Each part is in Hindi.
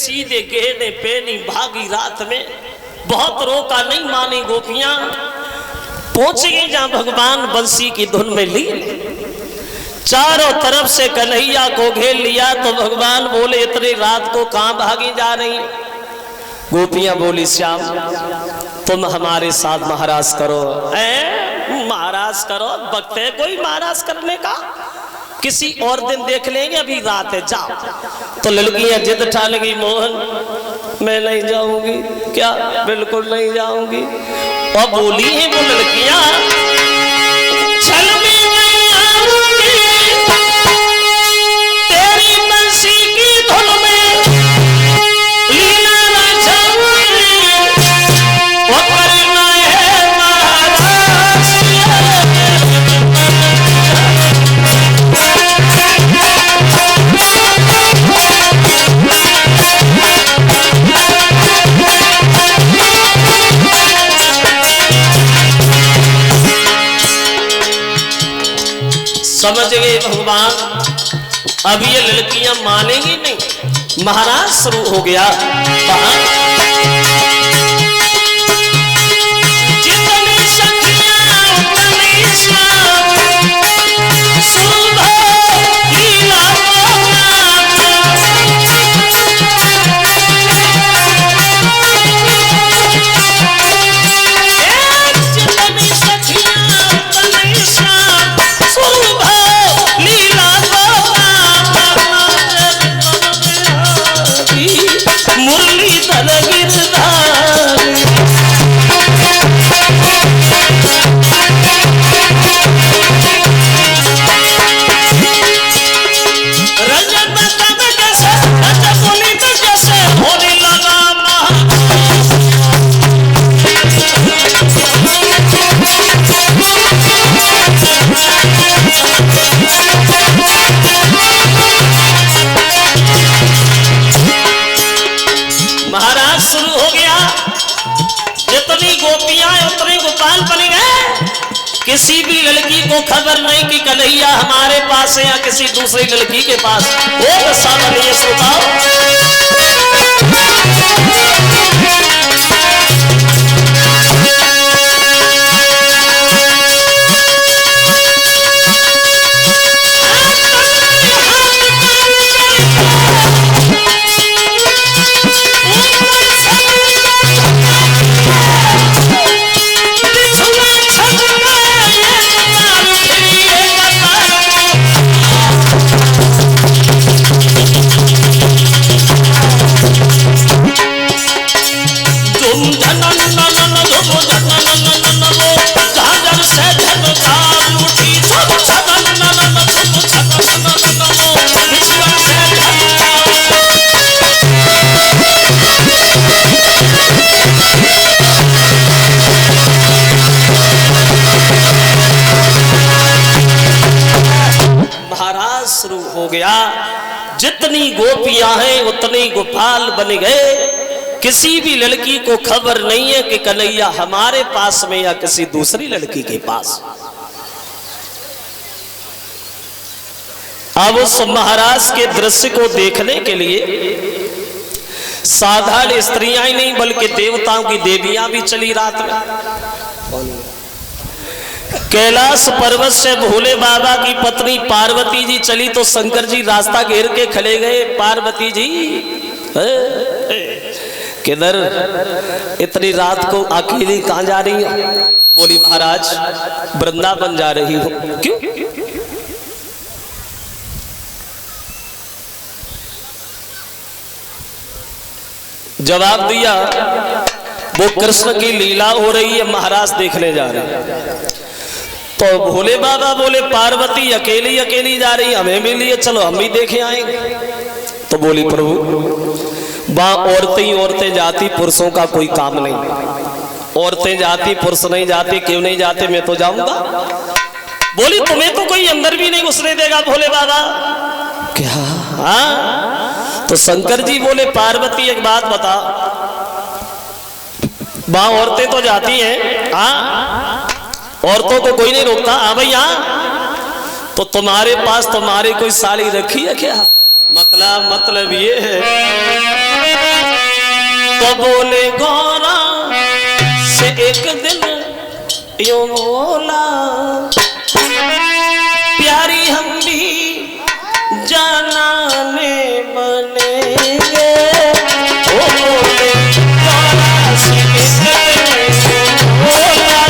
सीधे गहने पहनी भागी रात में, बहुत रोका नहीं मानी गोपियां, पहुंच गई जहां भगवान बंसी की धुन में ली। चारों तरफ से कन्हैया को घेर लिया तो भगवान बोले इतनी रात को कहां भागी जा रही? गोपियां बोली श्याम तुम हमारे साथ महाराज करो। महाराज करो, वक्त है कोई महाराज करने का? किसी और दिन देख लेंगे, अभी रात है, जाओ। तो लड़कियां जिद ठान गई, मोहन मैं नहीं जाऊंगी। क्या? बिल्कुल नहीं जाऊंगी। और बोली है वो लड़कियां, चल भी नहीं आऊंगी तेरी बंसी की धुन में, लीला ना जाऊंगी वो करना है महाराज। समझ गए भगवान, अब ये लड़कियां मानेंगी नहीं। महाराज शुरू हो गया, जितनी सखियां उतनी सुंदर लीला किसी भी लड़की को खबर नहीं कि कन्हैया हमारे पास है या किसी दूसरी लड़की के पास। वो सामने ये सुनाओ, शुरू हो गया। जितनी गोपियां हैं उतनी गोपाल बन गए। किसी भी लड़की को खबर नहीं है कि कन्हैया हमारे पास में या किसी दूसरी लड़की के पास। अब उस महाराज के दृश्य को देखने के लिए साधारण स्त्रियां ही नहीं बल्कि देवताओं की देवियां भी चली रात में। कैलाश पर्वत से भोले बाबा की पत्नी पार्वती जी चली तो शंकर जी रास्ता घेर के खड़े गए। पार्वती जी किधर इतनी रात को अकेली कहां जा रही हो? बोली महाराज वृंदावन जा रही हो। क्यों? जवाब दिया वो कृष्ण की लीला हो रही है, महाराज देखने जा रहे हैं। तो भोले बाबा बोले पार्वती अकेली अकेली जा रही, हमें भी लिए चलो हम भी देखे आएंगे। तो बोली प्रभु वहां औरतें ही औरतें जाती, पुरुषों का कोई काम नहीं। औरतें जाती पुरुष नहीं जाते। क्यों नहीं जाते? मैं तो जाऊंगा। बोली तुम्हें तो कोई अंदर भी नहीं घुसने देगा भोले बाबा। क्या? हाँ। तो शंकर जी बोले पार्वती एक बात बता, वहां औरतें तो जाती हैं, हाँ औरतों को कोई नहीं रोकता। हाँ भैया, तो तुम्हारे पास तुम्हारी कोई साड़ी रखी है क्या? मतलब ये है। तो बोले गौरा से एक दिन यूं बोला, प्यारी हम भी जानाने बनेंगे। ओ बोले गौरा से एक दिन बोला,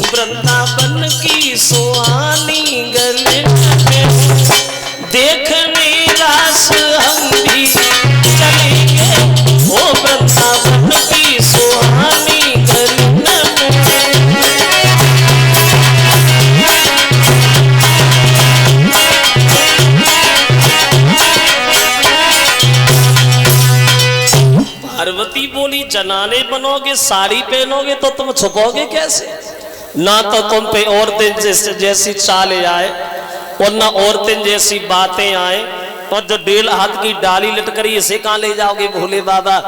वृंदावन की सुहानी गले देखने रास हम भी चलेंगे। ओ वृंदावन की सुहानी गले पार्वती बोली, जनाने बनोगे, साड़ी पहनोगे तो तुम छुपोगे कैसे? ना तो तुम पे औरतें जैसी चालें आए और ना औरतें जैसी बातें आए, और जो 1.5 हाथ की डाली लटकरी इसे कहाँ ले जाओगे भोले बाबा?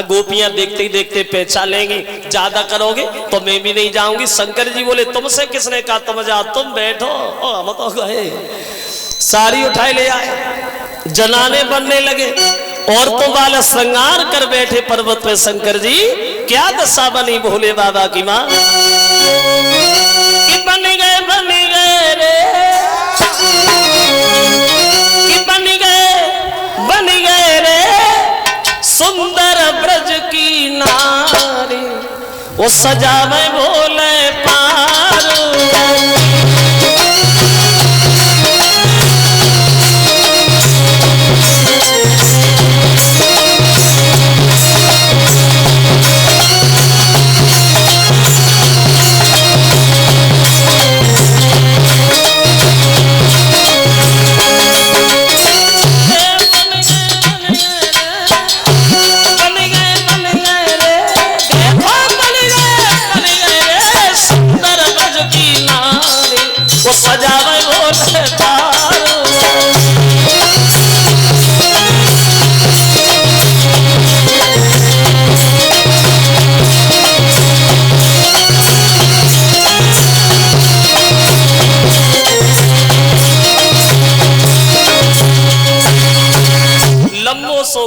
गोपियां देखते ही देखते पहचान लेंगी, ज्यादा करोगे तो मैं भी नहीं जाऊंगी। शंकर जी बोले, तुमसे किसने कहा तुम जाओ, तुम बैठो। हम तो गए, साड़ी उठाए ले आए, जनाने बनने लगे, औरतों वाला श्रृंगार कर बैठे पर्वत पे शंकर जी। क्या दशा बनी भोले बाबा की माँ कि बन गए रे, कि बन गए रे सुंदर ब्रज की नारी, वो सजावे भोले पार।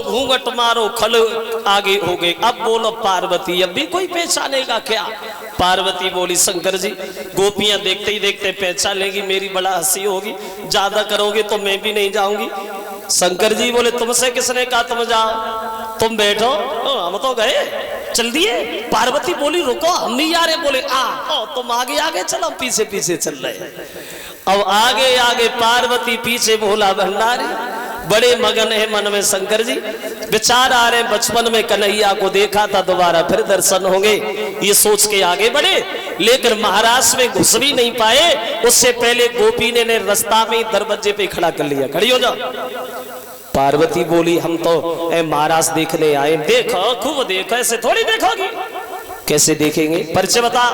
घूंघट मारो, खल आगे हो गए। अब बोलो पार्वती, अब भी कोई पहचानेगा क्या? पार्वती बोली, शंकर जी गोपियां देखते ही देखते पहचान लेगी, मेरी बड़ा हंसी होगी, ज्यादा करोगे तो मैं भी नहीं जाऊंगी। शंकर जी बोले, तुमसे किसने कहा तुम जाओ, तुम बैठो। हम तो गए, चल दिए। पार्वती बोली, रुको हम नहीं आ रहे। बोले, तुम आगे आगे चलो, हम पीछे पीछे चल रहे। अब आगे आगे पार्वती, पीछे भोला भंडारी। बड़े मगन है मन में शंकर जी, विचार आ रहे, बचपन में कन्हैया को देखा था, दोबारा फिर दर्शन होंगे, ये सोच के आगे बढ़े। लेकिन महाराज में घुस भी नहीं पाए, उससे पहले गोपी ने रास्ता में दरवाजे पे खड़ा कर लिया। खड़ी हो जाओ। पार्वती बोली, हम तो महाराज देखने आए। देखो, खूब देखो, ऐसे थोड़ी देखोगी। कैसे देखेंगे? परिचय बता,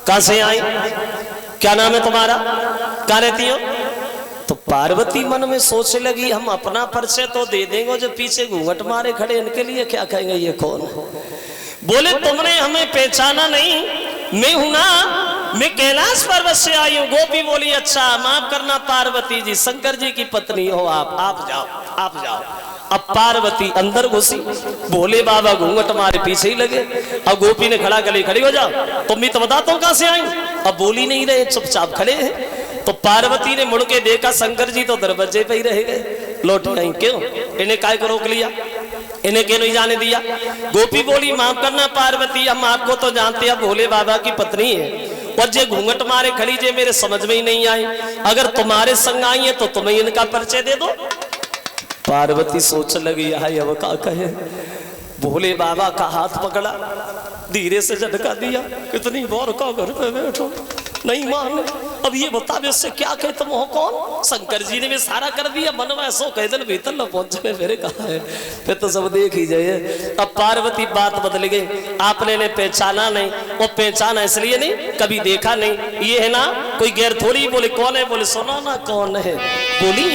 कहां से आई, क्या नाम है तुम्हारा, कहां रहती हो? तो पार्वती मन में सोचने लगी, हम अपना परिचय तो दे देंगे, जो पीछे घूंघट मारे खड़े इनके लिए क्या कहेंगे, ये कौन है? बोले, तुमने हमें पहचाना नहीं, मैं हूं ना, मैं कैलाश पर्वत से आई हूँ। गोपी बोली, अच्छा माफ करना पार्वती जी, शंकर जी की पत्नी हो आप जाओ, आप जाओ। अब पार्वती अंदर घुसी, भोले बाबा घूंघट मारे पीछे ही लगे। अब गोपी ने खड़ा गली, खड़ी हो जाओ, तुम भी तो बताता हूँ कहां से आई। अब बोली नहीं रहे, चुपचाप खड़े हैं। तो पार्वती ने मुड़ के देखा, शंकर जी तो दरवाजे पे ही रह गए, लौट नहीं। क्यों? इन्हें काय को रोक लिया, इन्हें क्यों नहीं जाने दिया? गोपी बोली, माफ करना पार्वती, हम आपको तो जानते हैं, भोले बाबा की पत्नी है, और जे घूंघट मारे खड़ी जे मेरे समझ में ही नहीं आई। अगर तुम्हारे संग आई है तो तुम्हें इनका परिचय दे दो। पार्वती सोच लगी, हाय अब का कहे। भोले बाबा का हाथ पकड़ा, धीरे से झटका दिया, कितनी बार का घर पे बैठो, नहीं मान। अब ये बता दे इससे क्या कहे तुम हो कौन? शंकर जी ने भी सारा कर दिया, मन में सो कह दिन भीतर न पहुंचने मेरे कहा है, फिर तो सब देख ही जाइए। अब पार्वती बात बदल गई, आपने ने पहचाना नहीं, वो पहचाना इसलिए नहीं कभी देखा नहीं, ये है ना कोई गैर थोड़ी। बोले कौन है? बोले सुनो ना कौन है। बोली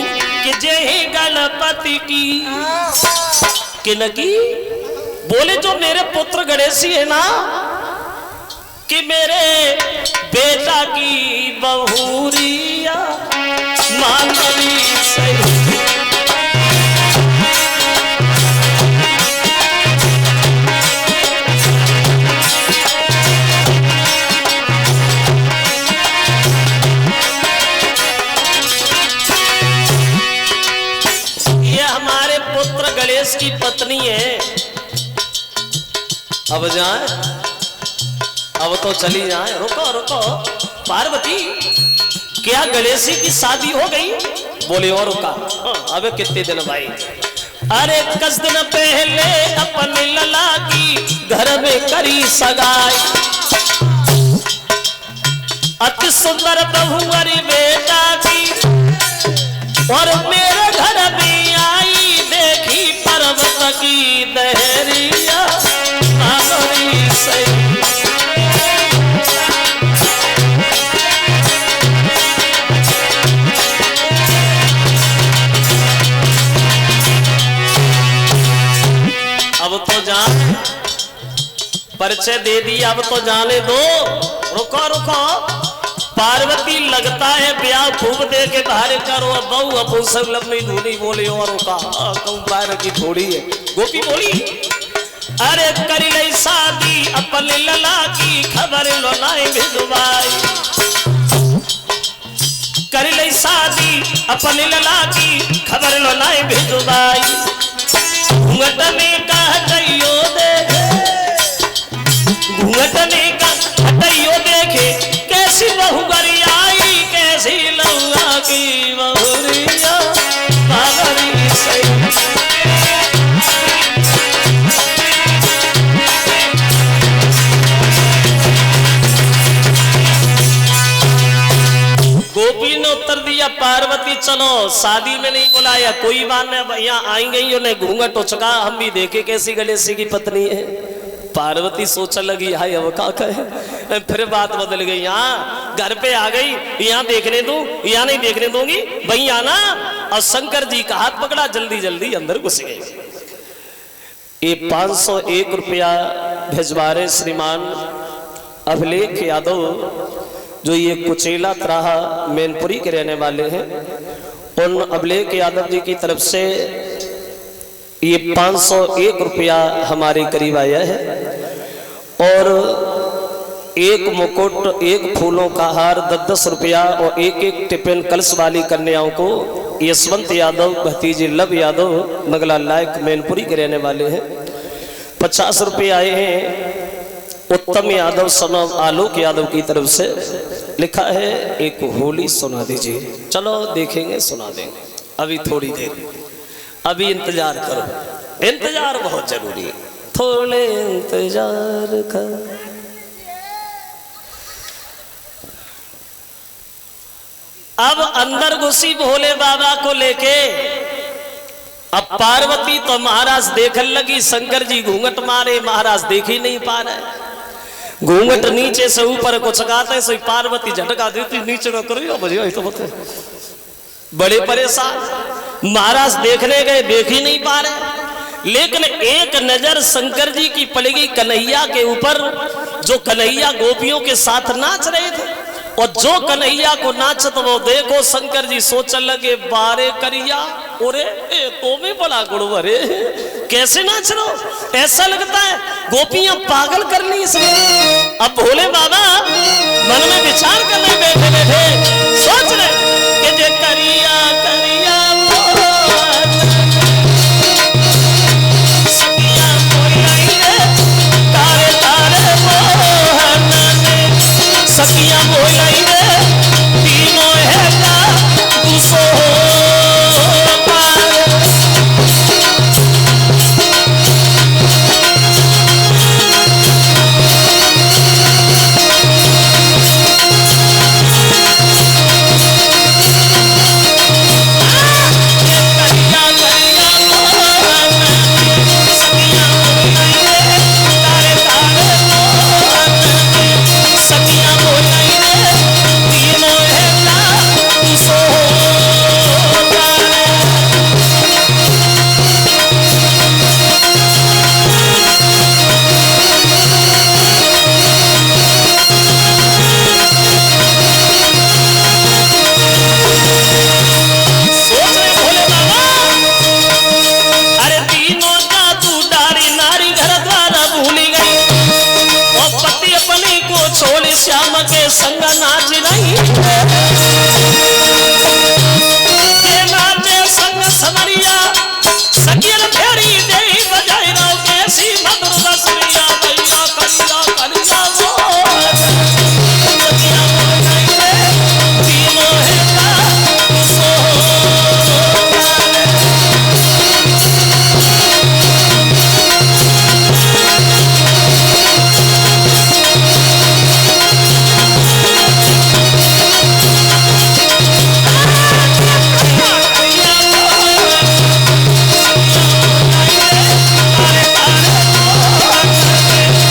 कि जय गणपति की किनकी। बोले जो मेरे पुत्र गणेशी है ना, कि मेरे बेटा की बहुरिया मानवी सही। ये हमारे पुत्र गणेश की पत्नी है। अब जाए, अब तो चली जाए। रुको रुको पार्वती, क्या गणेशी की शादी हो गई? बोले और रुका। अबे कितने दिन भाई? अरे 10 दिन पहले अपने लला की घर में करी सगाई, अति सुंदर बहुवरी बेटा की, और मेरे घर में आई देखी पर्वत की दहरिया मानवी सही। अब तो जान परिचय दे दिया, अब तो जाने दो। रुको रुको पार्वती, लगता है ब्याह खूब दे के बाहर करो। अब बहु अपन सब लंबी धूनी। बोले और रुका कौन बाहर की थोड़ी है। गोपी बोली अरे करी लई शादी अपने लला की खबर लो नाई भिजवाई, करी लई शादी अपने लला की खबर लो नाई भिजवाई। घूंघटने का हटइयो देखे, घूंघटने का हटइयो देखे, कैसी बहुगरी आई, कैसी लौला की बहुरिया बाबरी सही। गोपी ने उत्तर दिया पार्वती चलो शादी में नहीं बुलाया, कोई बात नहीं, यहाँ आई गई उन्हें घूंघट हो चुका, हम भी देखे कैसी गणेशी की पत्नी है। पार्वती सोचने लगी हाय अब का कहे। फिर बात बदल गई, यहाँ घर पे आ गई, यहाँ देखने दूं, यहाँ नहीं देखने दूंगी भाई आना। और शंकर जी का हाथ पकड़ा, जल्दी जल्दी अंदर घुस गए। ये 501 रुपया भिजवा रहे श्रीमान अभिलेख यादव, जो ये कुचेला त्राहा मैनपुरी के रहने वाले हैं। उन अभिलेख यादव जी की तरफ से ये 501 रुपया हमारे करीब आया है, और एक मुकुट, एक फूलों का हार 10-10 रुपया, और एक टिफिन कलश वाली कन्याओं को यशवंत यादव भतीजे लव यादव नगला लायक मैनपुरी के रहने वाले हैं। 50 रुपये आए हैं उत्तम यादव सनव आलोक यादव की तरफ से। लिखा है एक होली सुना दीजिए। चलो देखेंगे, सुना देंगे, अभी थोड़ी देर, अभी इंतजार करो, इंतजार बहुत जरूरी है, थोड़े इंतजार कर। अब अंदर घुसी भोले बाबा को लेके। अब पार्वती तो महाराज देखने लगी, शंकर जी घूंघट मारे, महाराज देख ही नहीं पा रहे। घूंघट नीचे से ऊपर को चकाते से पार्वती झटका देती, नीचे न करो बजे तो बते। बड़े परेशान महाराज देखने गए, देख ही नहीं पा रहे। लेकिन एक नजर शंकर जी की पड़ेगी कन्हैया के ऊपर, जो कन्हैया गोपियों के साथ नाच रहे थे, और जो कन्हैया को नाचत वो देखो। शंकर जी सोचने लगे बारे करिया, ओरे तो में बड़ा गुड़वरे, कैसे नाच रहा हो, ऐसा लगता है गोपियां पागल कर ली इसमें। अब भोले बाबा मन में विचार करने बैठे बैठे सोच रहे कि जे करिया करिया सखिया बोलाई रे, तारे तारे मोहन ने सखिया बोलाई रे, तीनों है का दूसो श्याम के संग नाच रही के नाचे संग समरिया सकियल फेरी दे बजाय रहो कैसी मधुर रसरिया भैया करिया करिया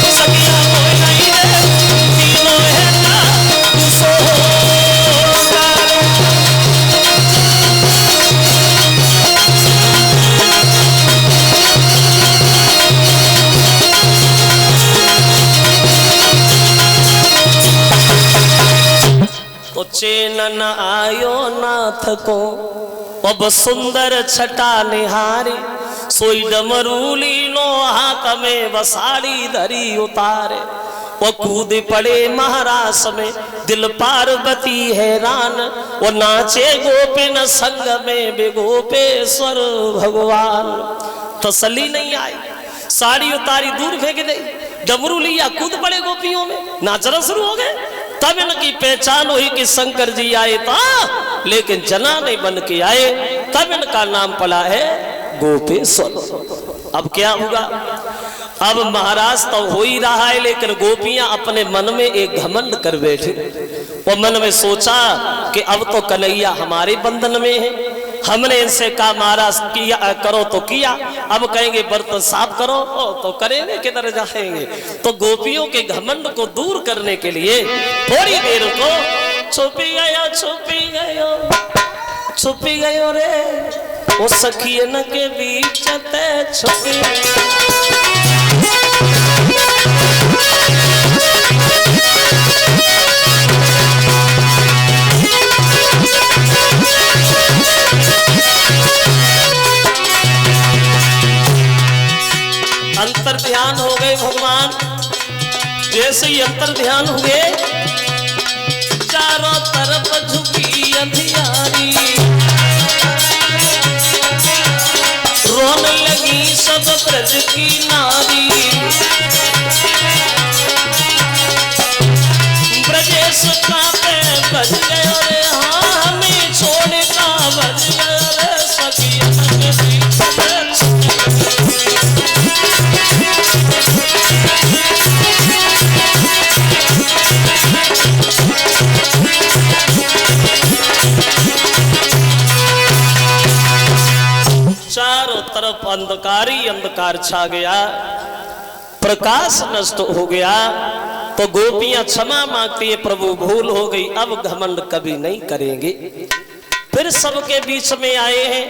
वो सकिया वो नहीं रे तीनों है का सो चैनन आयो नाथ को अब सुंदर छटा निहारी सोई डमरूली नो हाथ में बसाड़ी धरी उतारे वो कूद पड़े महारास में दिल पार्वती हैरान वो नाचे गोपिन संग में बेगोपेश्वर भगवान। तसल्ली नहीं आई, साड़ी उतारी दूर फेंक दे, डमरू लिया कूद पड़े गोपियों में, नाचना शुरू हो गए। तब इनकी पहचान हुई कि शंकर जी आए था, लेकिन जना नहीं बन के आए। तब इनका नाम पड़ा है गोपेश्वर। अब क्या होगा? अब महाराज तो हो ही रहा है, लेकिन गोपियां अपने मन में एक घमंड कर बैठे। वो मन में सोचा कि अब तो कन्हैया हमारे बंधन में है। हमने इनसे कहा महाराज किया करो तो किया, अब कहेंगे बर्तन साफ करो तो करेंगे, किधर जाएंगे। तो गोपियों के घमंड को दूर करने के लिए थोड़ी देर को छुपी गयो छुपी गयो छुपी गयो रे वो सखियन के बीच ते छुपी। अंतर ध्यान हो गए भगवान। जैसे ही अंतर ध्यान हुए, चारों तरफ झुकी अंधियारी, रोने लगी सब ब्रज की नारी। ब्रजेश का पे बज गयो रे, हाँ हमें छोड़ का बज गयो रे, सखियन के बीच चारों तरफ अंधकार ही अंधकार छा गया, प्रकाश नष्ट हो गया। तो गोपियां क्षमा मांगती है, प्रभु भूल हो गई, अब घमंड कभी नहीं करेंगे। फिर सबके बीच में आए हैं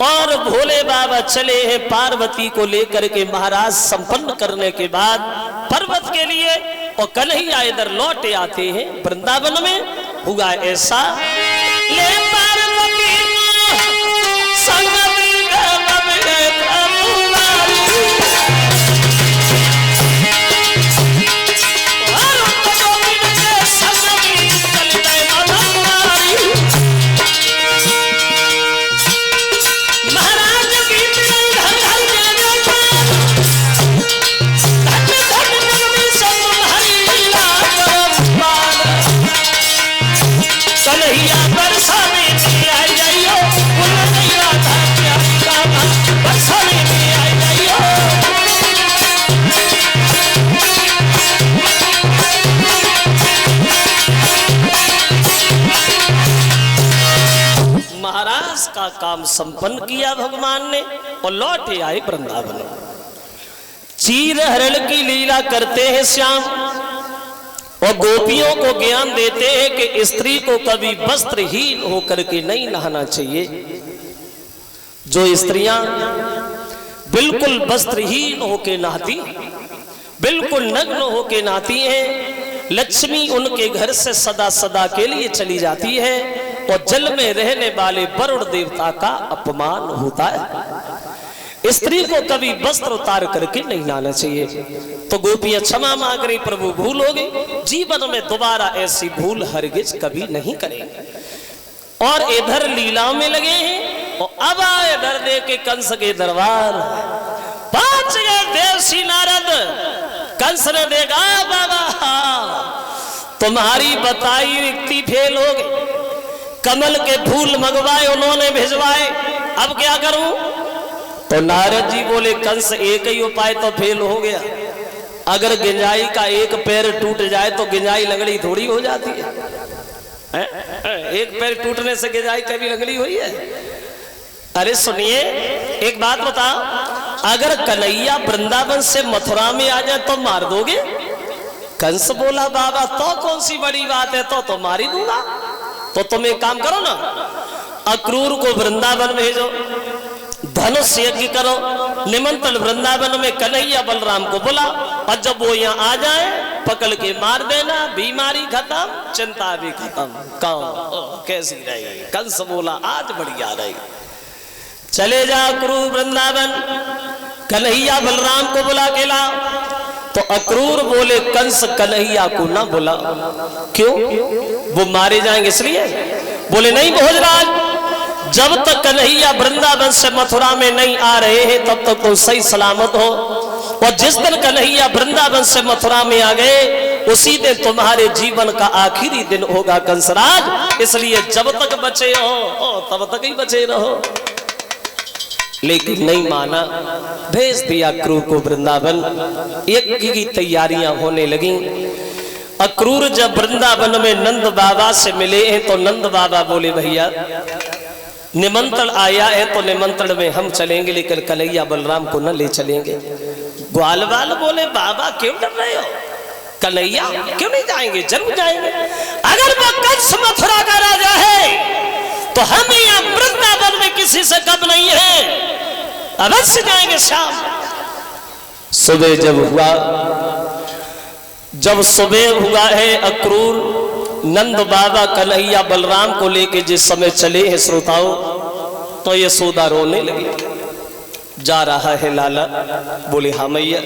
और भोले बाबा चले हैं पार्वती को लेकर के महाराज संपन्न करने के बाद पर्वत के लिए। और कल ही आए इधर लौटे आते हैं वृंदावन में। हुआ ऐसा, ले पार्वती संग का काम संपन्न किया भगवान ने और लौटे आए वृंदावन। चीर हरण की लीला करते हैं श्याम और गोपियों को ज्ञान देते हैं कि स्त्री को कभी वस्त्रहीन होकर के नहीं नहाना चाहिए। जो स्त्रियां बिल्कुल वस्त्रहीन होकर नहाती, बिल्कुल नग्न होकर नहाती हैं, लक्ष्मी उनके घर से सदा सदा के लिए चली जाती है और जल में रहने वाले वरुण देवता का अपमान होता है। स्त्री को कभी वस्त्र उतार करके नहीं लाना चाहिए। तो गोपियां क्षमा मांग रही, प्रभु भूल हो गई, जीवन में दोबारा ऐसी भूल हरगिज कभी नहीं करेंगे। और इधर लीलाओं में लगे हैं और अब आए इधर दे के कंस के दरबार। पहुंच गए देवसी नारद। कंस ने देखा बाबा तुम्हारी बताई व्यक्ति फेल हो गई, कमल के फूल मंगवाए उन्होंने भिजवाए, अब क्या करूं? तो नारद जी बोले कंस एक ही उपाय तो फेल हो गया, अगर गिंजाई का एक पैर टूट जाए तो गिंजाई लंगड़ी थोड़ी हो जाती है। एक पैर टूटने से गिंजाई कभी लंगड़ी हुई है? अरे सुनिए एक बात बताओ, अगर कन्हैया वृंदावन से मथुरा में आ जाए तो मार दोगे? कंस बोला बाबा तो कौन सी बड़ी बात है, तो मार ही दूंगा। तो तुम एक काम करो ना, अक्रूर को वृंदावन भेजो, धनुष यज्ञ करो, निमंत्रण वृंदावन में कन्हैया बलराम को बुला, और जब वो यहाँ आ जाए पकड़ के मार देना, बीमारी खत्म, चिंता भी खत्म। कहो कैसी रहेगी? कंस बोला आज बढ़िया रहेगी। चले जा अक्रूर वृंदावन, कन्हैया बलराम को बुला के ला। तो अक्रूर बोले कंस कन्हैया को ना बुला। क्यों? वो मारे जाएंगे इसलिए? बोले नहीं भोजराज, जब तक कन्हैया वृंदावन से मथुरा में नहीं आ रहे हैं तब तक तो सही सलामत हो, और जिस दिन कन्हैया वृंदावन से मथुरा में आ गए उसी दिन तुम्हारे जीवन का आखिरी दिन होगा कंसराज, इसलिए जब तक बचे हो तब तक ही बचे रहो। लेकिन नहीं माना, भेज दिया अक्रूर को वृंदावन। यज्ञ की तैयारियां होने लगी। अक्रूर जब वृंदावन में नंद बाबा से मिले हैं तो नंद बाबा बोले भैया निमंत्रण आया है तो निमंत्रण में हम चलेंगे, लेकिन कन्हैया बलराम को न ले चलेंगे। ग्वाल वाल बोले बाबा क्यों डर रहे हो, कन्हैया क्यों नहीं जाएंगे? जरूर जाएंगे। अगर वो कंस मथुरा का राजा है तो हम यहाँ वृंदावन में किसी से कम नहीं है, अवश्य जाएंगे। शाम सुबह जब सुबह हुआ है, अक्रूर नंद बाबा कन्हैया बलराम को लेके जिस समय चले हैं श्रोताओं, तो यशोदा रोने लगी। जा रहा है लाला? बोले हाँ मैया।